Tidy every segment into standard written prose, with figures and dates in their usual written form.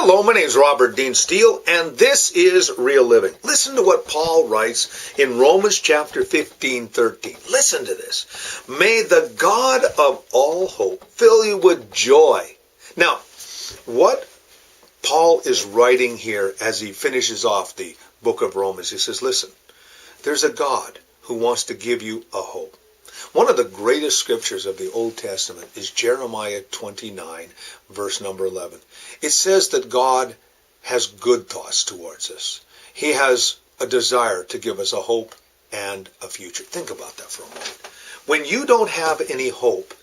Hello, my name is Robert Dean Steele, and this is Real Living. Listen to what Paul writes in Romans chapter 15:13. Listen to this. May the God of all hope fill you with joy. Now, what Paul is writing here as he finishes off the book of Romans, he says, listen, there's a God who wants to give you a hope. One of the greatest scriptures of the Old Testament is Jeremiah 29, verse number 11. It says that God has good thoughts towards us. He has a desire to give us a hope and a future. Think about that for a moment. When you don't have any hope,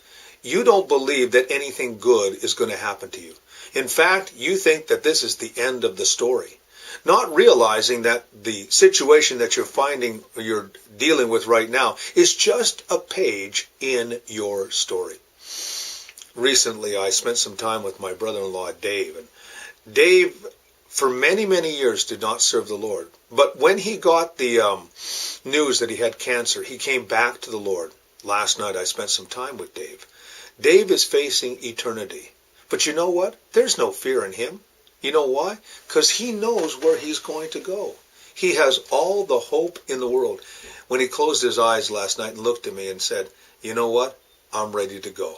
you don't believe that anything good is going to happen to you. In fact, you think that this is the end of the story, not realizing that the situation that you're dealing with right now is just a page in your story. Recently, I spent some time with my brother-in-law, Dave. And Dave, for many, many years, did not serve the Lord. But when he got the news that he had cancer, he came back to the Lord. Last night, I spent some time with Dave. Dave is facing eternity. But you know what? There's no fear in him. You know why? Because he knows where he's going to go. He has all the hope in the world. When he closed his eyes last night and looked at me and said, you know what? I'm ready to go.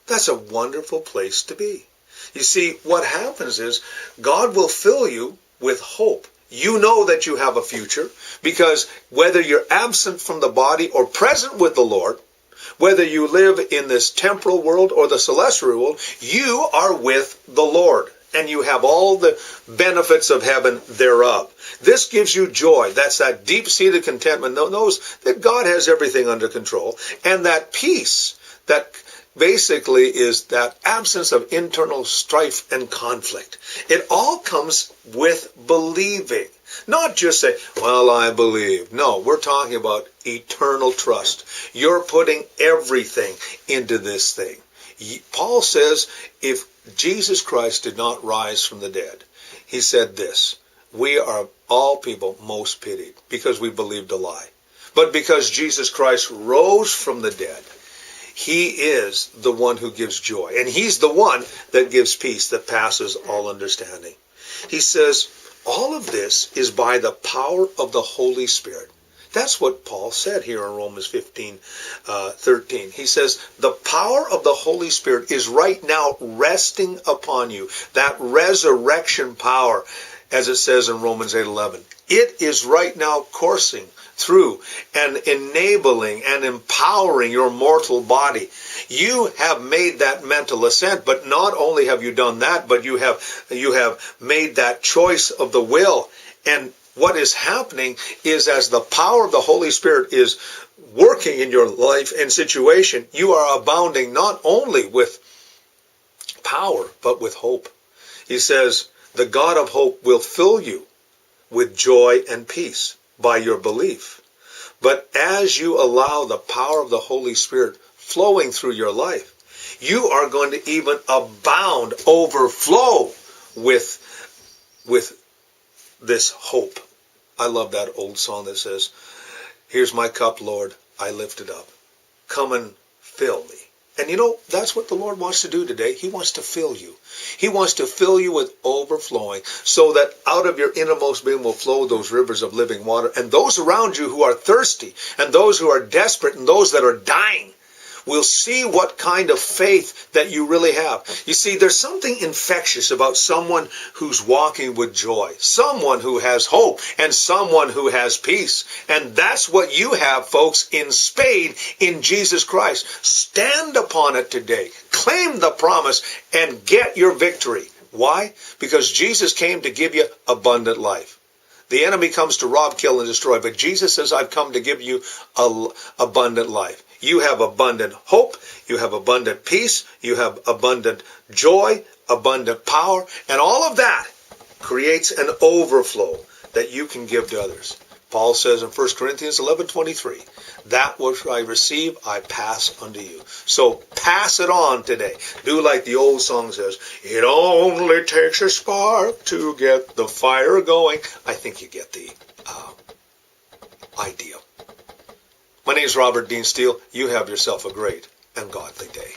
That's a wonderful place to be. You see, what happens is God will fill you with hope. You know that you have a future because whether you're absent from the body or present with the Lord, whether you live in this temporal world or the celestial world, you are with the Lord. And you have all the benefits of heaven thereof. This gives you joy. That's that deep-seated contentment. Knows that God has everything under control. And that peace that basically is that absence of internal strife and conflict. It all comes with believing. Not just say, well, I believe. No, we're talking about eternal trust. You're putting everything into this thing. Paul says, if Jesus Christ did not rise from the dead, he said this, we are all people most pitied because we believed a lie. But because Jesus Christ rose from the dead, he is the one who gives joy. And he's the one that gives peace that passes all understanding. He says, all of this is by the power of the Holy Spirit. That's what Paul said here in Romans 15:13. He says, the power of the Holy Spirit is right now resting upon you. That resurrection power, as it says in Romans 8:11. It is right now coursing through and enabling and empowering your mortal body. You have made that mental assent, but not only have you done that, but you have made that choice of the will. And what is happening is as the power of the Holy Spirit is working in your life and situation, you are abounding not only with power, but with hope. He says, the God of hope will fill you with joy and peace by your belief. But as you allow the power of the Holy Spirit flowing through your life, you are going to even abound, overflow with this hope. I love that old song that says, here's my cup, Lord, I lift it up. Come and fill me. And you know, that's what the Lord wants to do today. He wants to fill you. He wants to fill you with overflowing so that out of your innermost being will flow those rivers of living water. And those around you who are thirsty and those who are desperate and those that are dying will see what kind of faith that you really have. You see, there's something infectious about someone who's walking with joy, someone who has hope, and someone who has peace. And that's what you have, folks, in spade in Jesus Christ. Stand upon it today. Claim the promise and get your victory. Why? Because Jesus came to give you abundant life. The enemy comes to rob, kill, and destroy. But Jesus says, I've come to give you abundant life. You have abundant hope. You have abundant peace. You have abundant joy, abundant power. And all of that creates an overflow that you can give to others. Paul says in 1 Corinthians 11:23, that which I receive, I pass unto you. So pass it on today. Do like the old song says, it only takes a spark to get the fire going. I think you get the idea. My name is Robert Dean Steele. You have yourself a great and godly day.